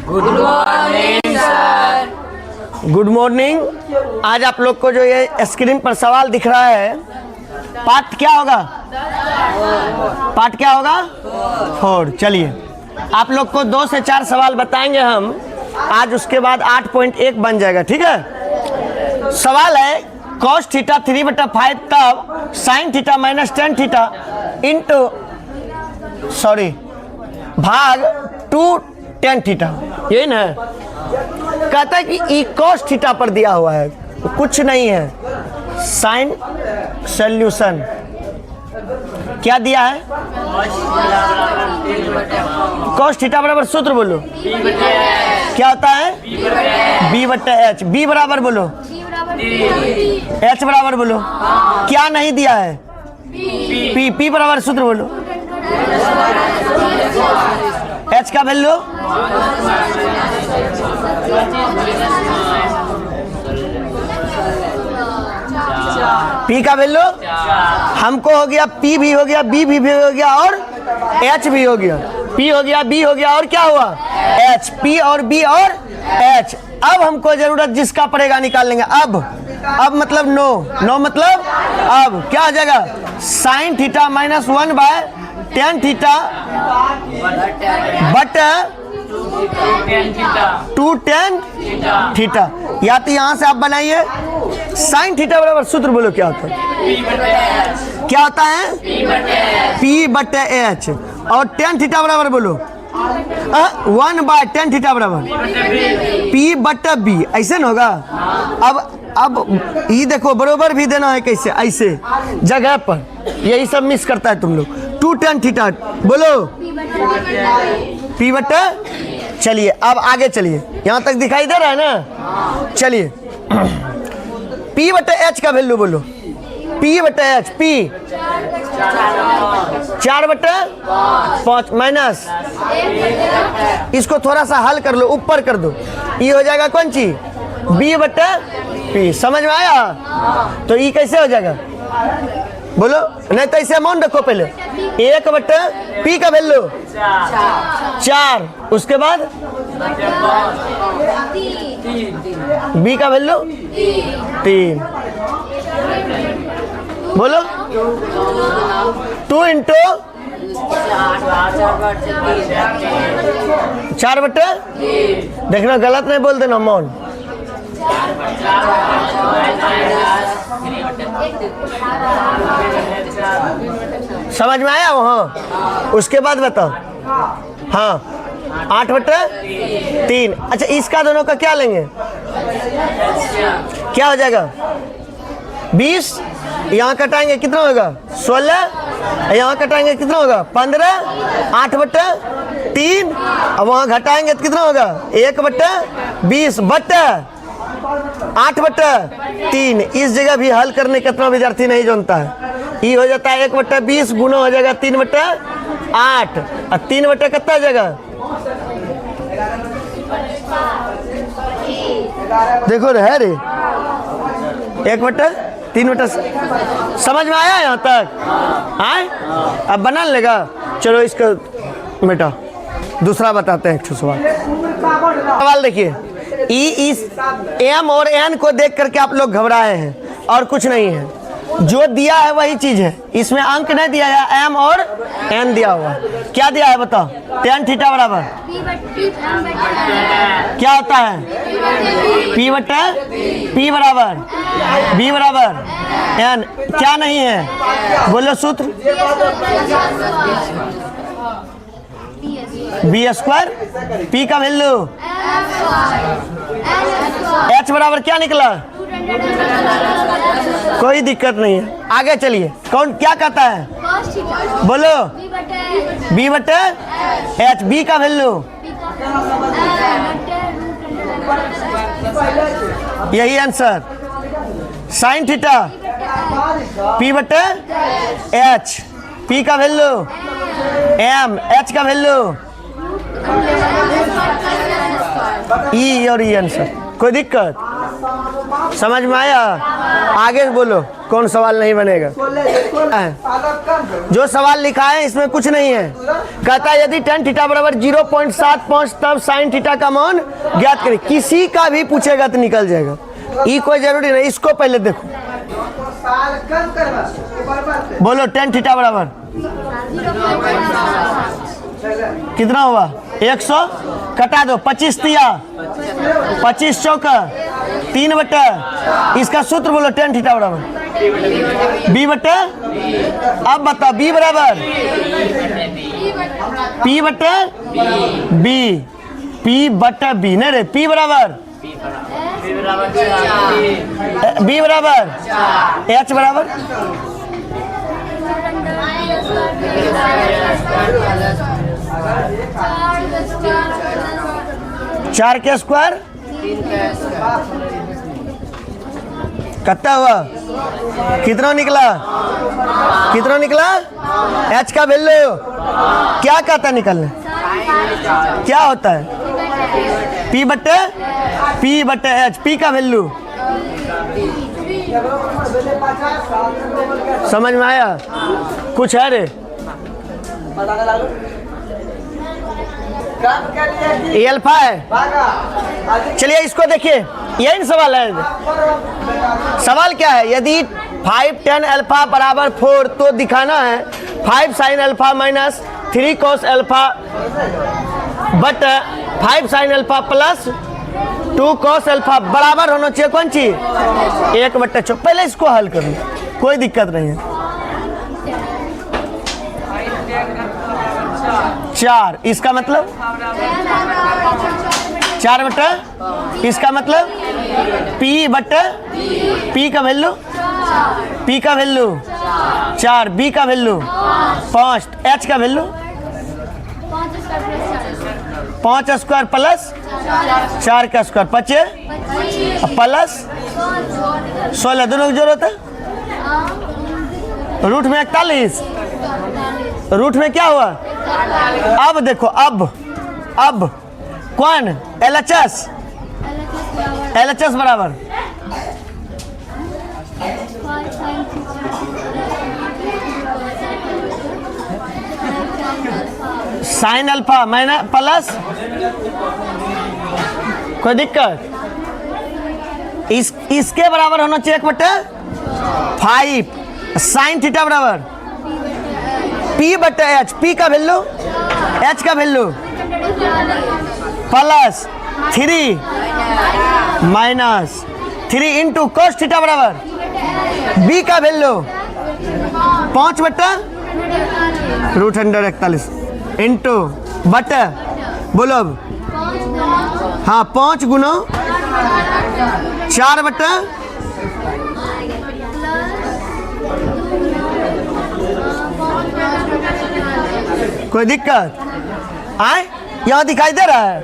Good morning sir. Good morning. आज आप लोग को जो ये स्क्रीन पर सवाल दिख रहा है, पाठ क्या होगा? पाठ क्या होगा? 4। चलिए, आप लोग को 2 से 4 सवाल बताएंगे हम आज, उसके बाद 8.1 बन जाएगा। ठीक है। सवाल है cos थीटा 3/5 तब sin theta -tan theta into भाग 2 tan थीटा। यही ना कहता है कि ई cos थीटा पर दिया हुआ है, कुछ नहीं है। साइन सॉल्यूशन क्या दिया है? cos थीटा बराबर सूत्र बोलो क्या होता है? b/h। b बराबर बोलो, h बराबर बोलो। क्या नहीं दिया है? p बराबर सूत्र बोलो। h का वैल्यू p का वैल्यू हमको हो गया, p भी हो गया, b भी हो गया और h भी हो गया। p हो गया, b हो गया और क्या हुआ? h। p और b और h। अब हमको जरूरत जिसका पड़ेगा निकाल लेंगे। अब मतलब नो मतलब अब क्या हो जाएगा? साइन थीटा -1/tan थीटा बटा 2 tan थीटा। या तो यहाँ से आप बनाइए साइन थीटा बराबर सूत्र बोलो क्या होता है? क्या होता है? p/h। और tan थीटा बराबर बोलो 1/tan थीटा बराबर p/b। ऐसे न होगा। अब ये देखो बरोबर भी देना है कैसे? ऐसे जगह पर। यही सब मिस करता है तुम लोग। 2 tan थीटा बोलो p/। चलिए अब आगे चलिए, यहाँ तक दिखाई दे रहा है ना? चलिए p/h का वैल्यू बोलो। p/h p 4/5 माइनस, इसको थोड़ा सा हल कर लो, ऊपर कर दो। ये हो जाएगा कौन चीज? b/p। समझ में आया? तो ये कैसे हो जाएगा बोलो? नहीं तो ऐसे अमाउंट रखो पहले। 1/p का वैल्यू 4, उसके बाद b का वैल्यू 3। बोलो 2 इंटू 4/, देखना गलत नहीं बोल देना अमाउंट। समझ में आया वहाँ? उसके बाद बताओ। हाँ 8/3। अच्छा, इसका दोनों का क्या लेंगे? क्या हो जाएगा? 20। यहाँ कटाएंगे कितना होगा? 16। यहाँ कटाएंगे कितना होगा? 15। 8/3। अब वहाँ घटाएंगे तो कितना होगा? 1/20 बटा 8/3। इस जगह भी हल करने कितना विद्यार्थी नहीं जानता है। ये हो जाता है 1/20 गुना हो जाएगा 3/8 और 3/ कितना जगह? देखो रे है रे 1/3। समझ में आया यहाँ तक? आए अब बना लेगा। चलो इसका बेटा दूसरा बताते हैं। एक सवाल देखिए, इस m और n को देख करके आप लोग घबराए हैं और कुछ नहीं है। जो दिया है वही चीज है, इसमें अंक नहीं दिया है, m और n दिया हुआ। क्या दिया है बताओ? tan थीटा बराबर क्या होता है? p बराबर b बराबर n। क्या नहीं है बोलो सूत्र? b²। p का वैल्यू h बराबर क्या निकला? कोई दिक्कत नहीं है। आगे चलिए, कौन क्या कहता है बोलो? b/h। b का वैल्यू यही answer. Sine theta p/h। p का वैल्यू m, h का वैल्यू ई और ये आंसर। कोई दिक्कत? समझ में आया? आगे बोलो कौन सवाल नहीं बनेगा। जो सवाल लिखा है इसमें कुछ नहीं है। कहता है यदि tan थीटा बराबर 0.75 तब sin थीटा का मान ज्ञात करें। किसी का भी पूछेगा तो निकल जाएगा, ये कोई जरूरी नहीं। इसको पहले देखो, बोलो tan थीटा बराबर कितना हुआ? 100 कटा दो, 25 तिया 25 चौका 3 बटा। इसका सूत्र बोलो tan थीटा बराबर b बटा। अब बताओ b बराबर p बटा b, p बटा b नहीं रे, p बराबर b बराबर h बराबर 4 के स्क्वायर कितना हुआ? कितना निकला? कितना निकला? h का वैल्यू क्या कहता निकलने? क्या होता है? p बटे h, p का वैल्यू समझ में आया? कुछ है रे? ये अल्फा है। चलिए इसको देखिए, यही सवाल है। सवाल क्या है? यदि 5 tan अल्फा बराबर 4 तो दिखाना है 5 sin alpha minus 3 cos alpha but 5 sin alpha plus 2 cos alpha बराबर होना चाहिए कौन चीज? 1/4। पहले इसको हल करो, कोई दिक्कत नहीं है। 4 इसका मतलब 4 बटा, इसका मतलब p बटा p का वैल्यू 4, b का वैल्यू 5, h का वैल्यू 5 स्क्वायर प्लस 4 का स्क्वायर 5 प्लस 16 दोनों की जरूरत है। रूट में 41, रूट में क्या हुआ? अब देखो, अब कौन? LHS बराबर साइन अल्फा माइनस प्लस, कोई दिक्कत? इसके बराबर होना चाहिए 1/5 साइन थीटा बराबर p बटे h, p का वैल्यू h का value plus 3 minus 3 into cos theta बराबर b का वैल्यू 5/√41 इंटू बटे, बोलो अब। हाँ 5 गुना 4 बटे कोई दिक्कत आए? यहाँ दिखाई दे रहा है?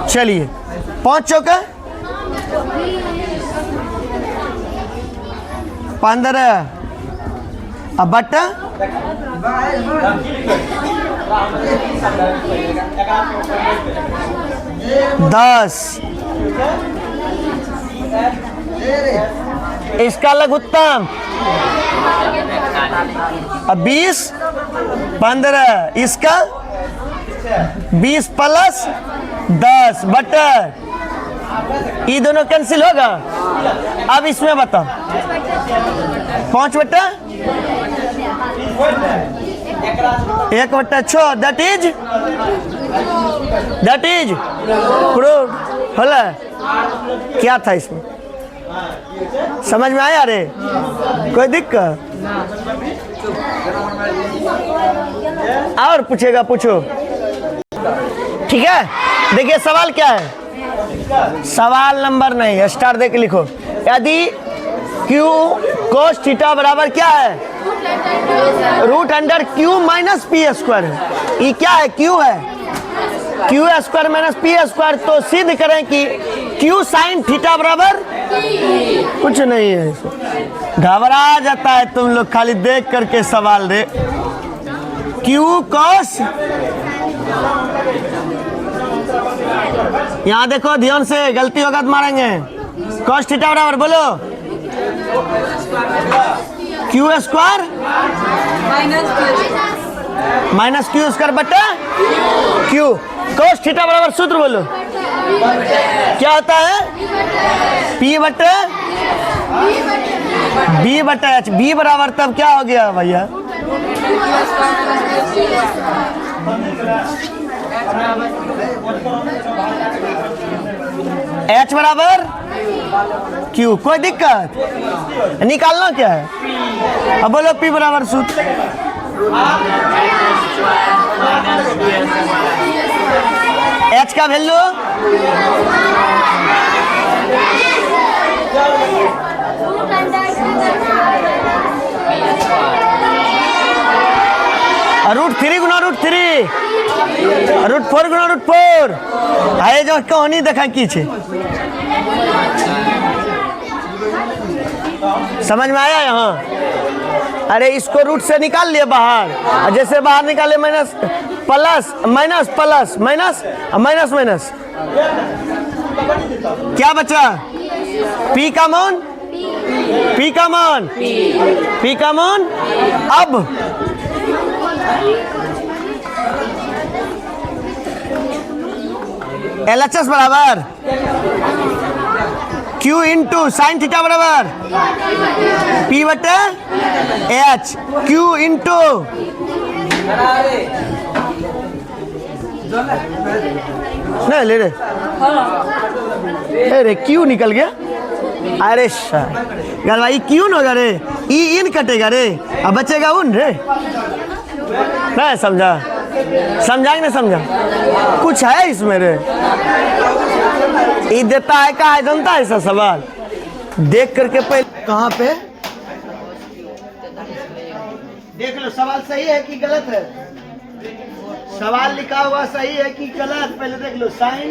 चलिए 5 चौका 15 अब बट्टा 10। इसका लघुत्तम अब 20 15, इसका 20 प्लस 10 बटे, ये दोनों कैंसिल होगा। अब इसमें बताओ 5 बटे 1/6 दैट इज प्रूव होला। क्या था इसमें? समझ में आया रे? कोई दिक्कत? और पूछेगा पूछो, ठीक है। देखिए सवाल क्या है, सवाल नंबर नहीं है, स्टार देख लिखो। यदि q cos थीटा बराबर क्या है? √q माइनस पी स्क्वायर है। ये क्या है? q है, q square minus P square. तो सिद्ध करें कि q साइन थीटा बराबर कुछ नहीं है। घबरा जाता है तुम लोग खाली देख करके सवाल रे। q cos, यहाँ देखो ध्यान से, गलती होगा तो मारेंगे। कॉस थीटा बराबर बोलो Q square minus Q square बटे क्यू। कॉस थीटा बराबर सूत्र बोलो क्या होता है पी बटे बी बटे एच। बी बराबर तब क्या हो गया भैया एच बराबर क्यू। कोई दिक्कत निकालना क्या है अब बोलो पी बराबर सूत्र एच का वैल्यू √3 गुना √3 √4 गुना √4 आए जो कहानी देखा की छे समझ में आया यहाँ। अरे इसको रूट से निकाल लिए बाहर और जैसे बाहर निकाले minus plus minus plus minus minus minus क्या बचा पी का मान पी का मान पी का मान अब LHS बराबर Q इंटू साइन थीटा बराबर P बटे H Q इंटू नहीं ले रे अरे Q निकल गया। अरे यार भाई क्यों न होगा रे ई इन कटेगा रे अब बचेगा उन रे नहीं समझा समझा कि नहीं समझा कुछ है इसमें रे ई देता है कहा है जनता ऐसा सवाल देख करके पहले कहाँ पे देख लो सवाल सही है कि गलत है सवाल लिखा हुआ सही है कि गलत पहले देख लो साइन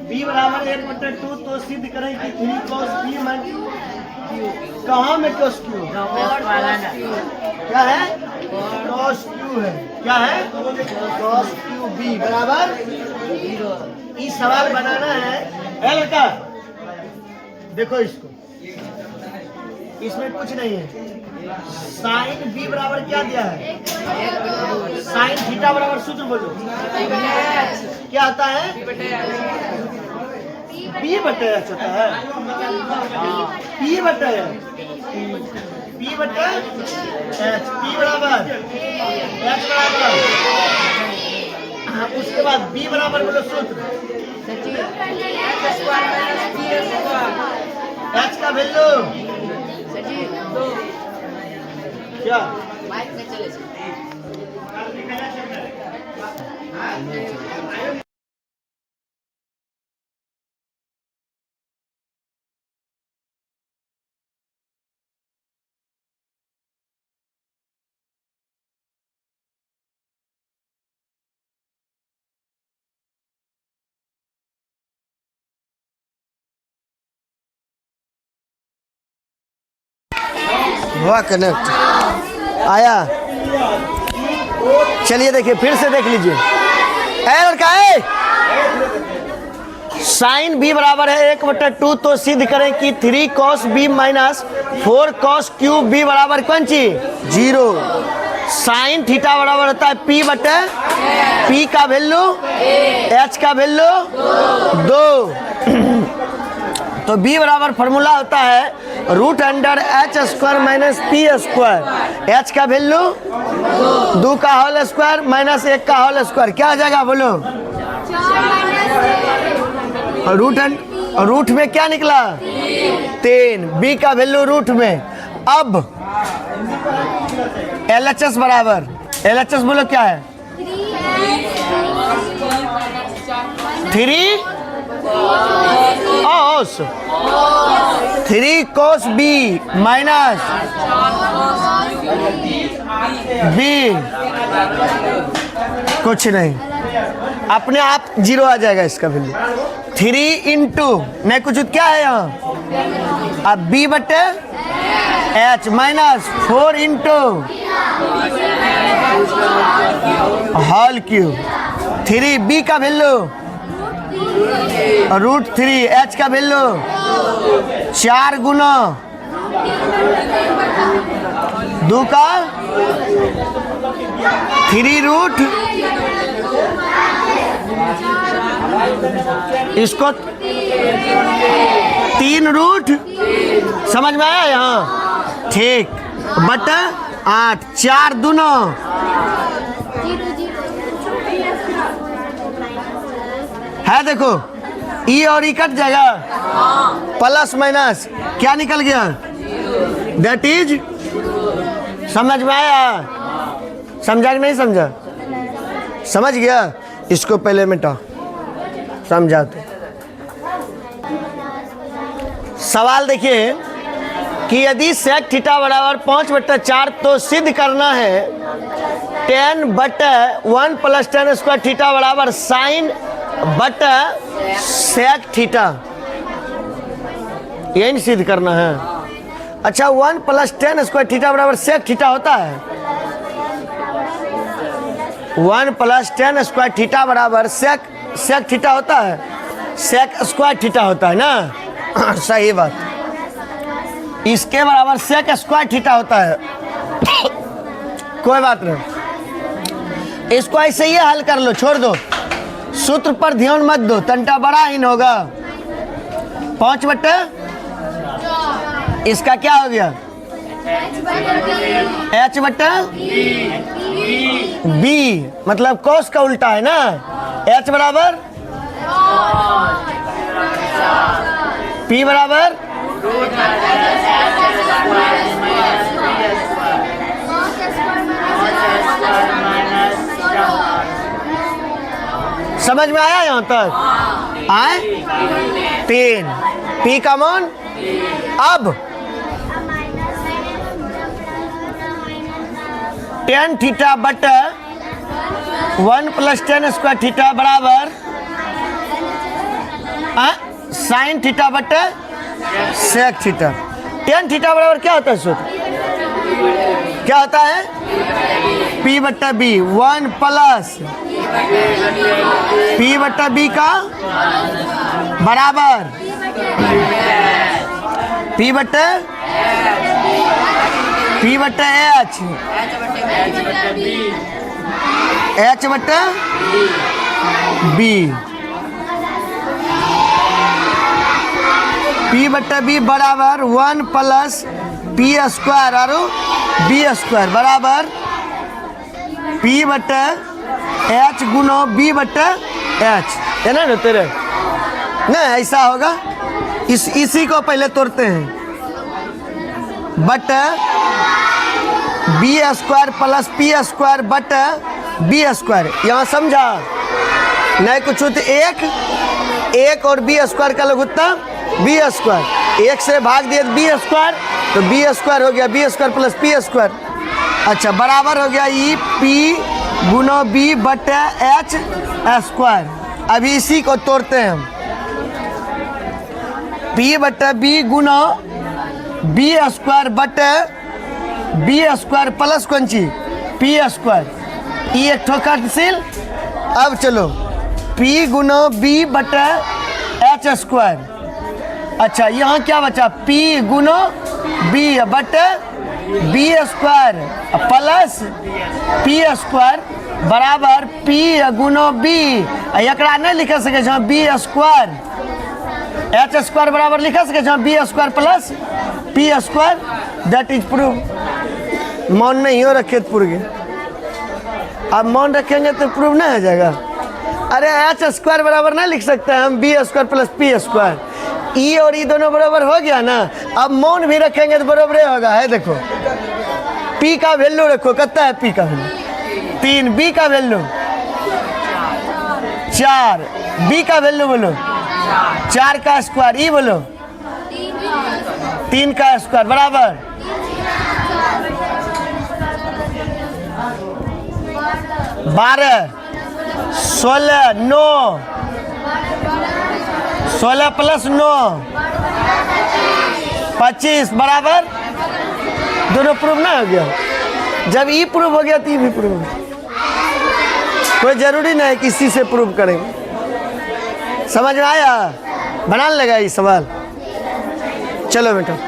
बी बराबर 1/2 तो सिद्ध करें कि 3 cos b कहाँ में cos q क्या है cos q है क्या है cos q b बराबर ये सवाल बनाना है लड़का देखो इसको इसमें कुछ नहीं है साइन बी बराबर क्या दिया है साइन थीटा बराबर सूत्र बोलो क्या आता है बी बटे एच होता है पी बटे पी बटे एच पी बराबर एच बराबर उसके बाद बी बराबर बोलो सूत्र एच का वैल्यू क्या हुआ कनेक्ट आया चलिए देखिए फिर से देख लीजिए लड़का है साइन बी बराबर है 1/2 तो सिद्ध करें कि 3 cos b minus 4 cos q b बराबर कौन चीज 0 साइन थीटा बराबर होता है p बटे p का वैल्यू h का वैल्यू 2 तो b बराबर फॉर्मूला होता है √h² minus p square h का वैल्यू 2 का होल स्क्वायर माइनस 1 का होल स्क्वायर क्या आ जाएगा बोलो रूट में क्या निकला 3 b का वैल्यू रूट में अब LHS बराबर LHS बोलो क्या है 3 cos b माइनस b कुछ नहीं अपने आप 0 आ जाएगा इसका वैल्यू 3 इंटू नहीं कुछ क्या है यहाँ अब b बटे h minus 4 into whole cube 3 b का वैल्यू √3। एच का वैल्यू 4 गुना 2 का 3 इसको 3 समझ में आया यहाँ? ठीक। बटा 8 4 दूना है, देखो ई और ई कट जाएगा, प्लस माइनस क्या निकल गया, दैट इज। समझ में आया? समझा कि नहीं समझा? समझ गया? इसको पहले मिटा, समझा तो। सवाल देखिए कि यदि सेक थीटा बराबर 5/4 तो सिद्ध करना है 10/1 + tan² थीटा बराबर sin बटा सेक थीटा, यही सिद्ध करना है। अच्छा 1 + tan² थीटा बराबर सेक थीटा होता है। 1 + tan² थीटा बराबर सेक थीटा होता है, सेक स्क्वायर थीटा होता है ना। सही बात। इसके बराबर सेक स्क्वायर थीटा होता है। कोई बात नहीं, इसको ऐसे ही हल कर लो, छोड़ दो, सूत्र पर ध्यान मत दो, तंटा बड़ा ही होगा। 5/, इसका क्या हो गया, h/b, मतलब cos का उल्टा है ना। h बराबर p बराबर समझ में आया यहाँ तक? आए 3 p का मान। अब tan थीटा बटा 1 + tan² थीटा बराबर sin थीटा बटा सेक थीटा। tan थीटा बराबर क्या होता है सूत्र, क्या होता है, p/b 1 + p/b का बराबर p/h h/b p/b बराबर 1 + p² और b² बराबर p/h गुना b/h, है ना तेरे? नहीं ऐसा होगा, इसी को पहले तोड़ते हैं, but b² + p² but b²। यहाँ समझा नहीं कुछ तो एक और b² का लघुत्तम b², 1 से भाग दिए b² तो b² हो गया, b² + p²। अच्छा बराबर हो गया ई p गुना b/h²। अभी इसी को तोड़ते हैं हम, p/b गुना b² बटे b² प्लस कौन चीज p², ये एक ठो काटशील। अब चलो p गुना b/h²। अच्छा यहाँ क्या बचा, p गुना b बटे b² प्लस p² बराबर p गुना b। एकरा नहीं लिख सके b², h² बराबर लिख सके b² plus p²। That is proof. मौन नहीं हो रखे तो पूरे, अब मौन रखेंगे तो प्रूफ नहीं हो जाएगा। अरे h² बराबर नहीं लिख सकते हम b² प्लस p², ई और ई दोनों बराबर हो गया ना। अब मौन भी रखेंगे तो बराबर होगा। है देखो p का वैल्यू रखो, कितना है p का वैल्यू 3, b का वैल्यू 4, b का वैल्यू बोलो 4 का स्क्वायर, ई बोलो 3 का स्क्वायर बराबर 12, 16, 9, 16 + 9 25 बराबर, दोनों प्रूफ ना हो गया। जब ई प्रूफ हो गया तो ई भी प्रूफ, कोई जरूरी नहीं किसी से प्रूफ करेंगे। समझ में आया? बनाने लगा ये सवाल। चलो बेटा।